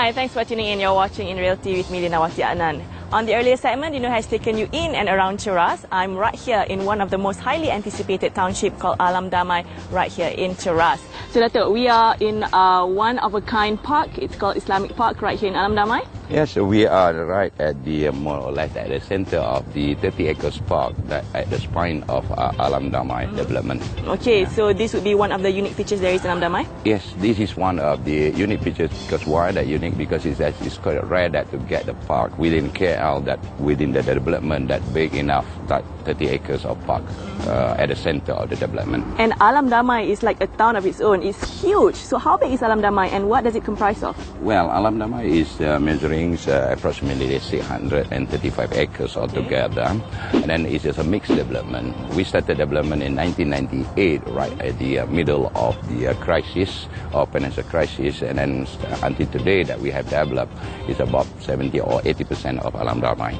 Hi, thanks for tuning in. You're watching In Realty with me, Linawati Adnan. On the earlier segment, Dino has taken you in and around Cheras. I'm right here in one of the most highly anticipated township called Alam Damai, right here in Cheras. So, Dato', we are in one-of-a-kind park. It's called Islamic Park right here in Alam Damai. Yes, we are right at the more or less at the center of the 30 acres park that at the spine of Alam Damai development. Okay, so this would be one of the unique features there is in Alam Damai? Yes, this is one of the unique features. Because why that unique? Because it's quite rare that to get the park within KL that within the development that big enough that 30 acres of park at the center of the development. And Alam Damai is like a town of its own. It's huge. So how big is Alam Damai and what does it comprise of? Well, Alam Damai is measuring approximately 635 acres altogether. And then it's just a mixed development. We started development in 1998, right at the middle of the crisis, of financial crisis. And then until today that we have developed is about 70 or 80% of Alam Damai.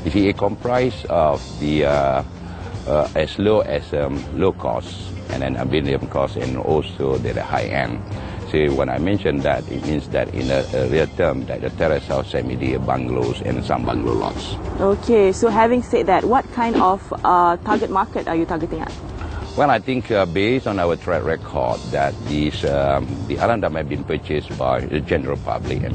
You see, it comprises of the as low as low cost and then a medium cost and also the high end. So when I mentioned that, it means that in a real term that the terrace house, semi-D bungalows and some bungalow lots. Okay, so having said that, what kind of target market are you targeting at? Well, I think based on our track record that the Alam Damai have been purchased by the general public,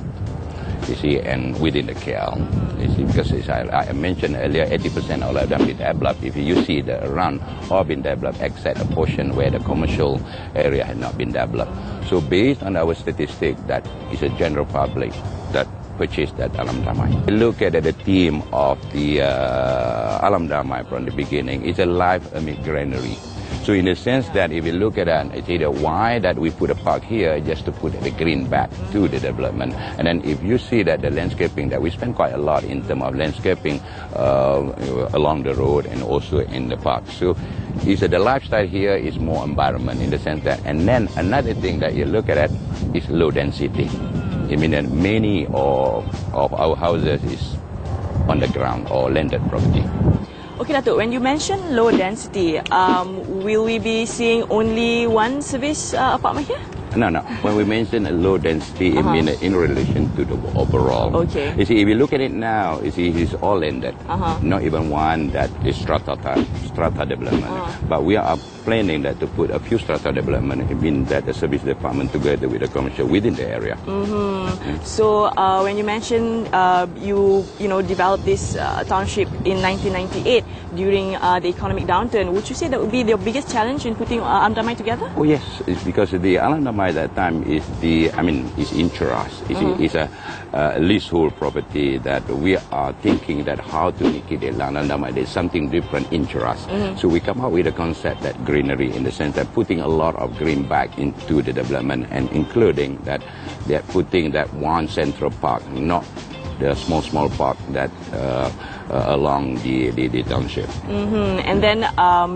you see, and within the KL, you see, because as I mentioned earlier, 80% of them been developed. If you see the around all been developed, except a portion where the commercial area had not been developed. So based on our statistic, that is a general public that purchased that Alam Damai. Look at the theme of the Alam Damai from the beginning. It's a life amid greenery. So in the sense that if you look at that, it's either why that we put a park here just to put the green back to the development. And then if you see that the landscaping, that we spend quite a lot in terms of landscaping along the road and also in the park. So the lifestyle here is more environment in the sense that, and then another thing that you look at is low density. I mean that many of our houses is on the ground or landed property. Okay, Dato', when you mention low density, will we be seeing only one service apartment here? No. When we mention a low density, it means in relation to the overall. Okay. You see, if you look at it now, you see it's all landed. Not even one that is strata development. But we are planning that to put a few strata development. It means that the service department together with the commercial within the area. So when you mentioned you developed this township in 1998 during the economic downturn, would you say that would be your biggest challenge in putting Alam Damai together? Oh yes, it's because the Alam Damai at that time is is in Cheras. It's a leasehold property that we are thinking that how to make it Alam Damai. There's something different in Cheras. So we come up with a concept that greenery in the sense that putting a lot of green back into the development and including that they're putting that one central park, not the small park that along the township. And then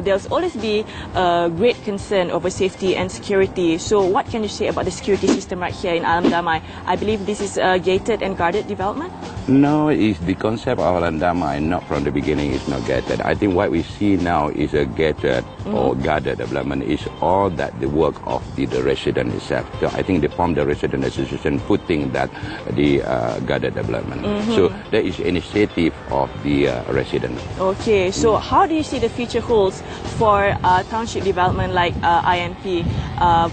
there's always be a great concern over safety and security. So what can you say about the security system right here in Alam Damai? I believe this is a gated and guarded development? No, it's the concept of Alam Damai, not from the beginning, is not gated. I think what we see now is a gated or guarded development. Is all that the work of the resident itself. So I think they form the resident association putting that the guarded development. So there is initiative of the resident. Okay, so how do you see the future holds for township development like IMP,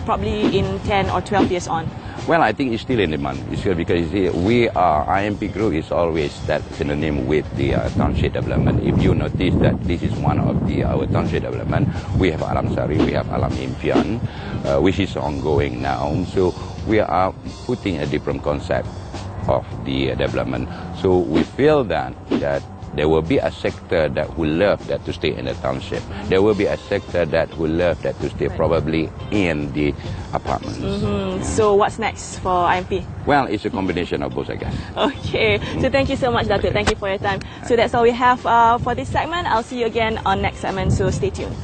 probably in 10 or 12 years on? Well, I think it's still in demand. It's still because you see, we are IMP group is always that synonym with the township development. If you notice that this is one of our township development, we have Alam Sari, we have Alam Impian, which is ongoing now. So we are putting a different concept of the development. So we feel that there will be a sector that will love that to stay in the township. There will be a sector that will love that to stay probably in the apartments. So what's next for IMP? Well, it's a combination of both, I guess. Okay, so thank you so much, Dato'. Thank you for your time. So that's all we have for this segment. I'll see you again on next segment, so stay tuned.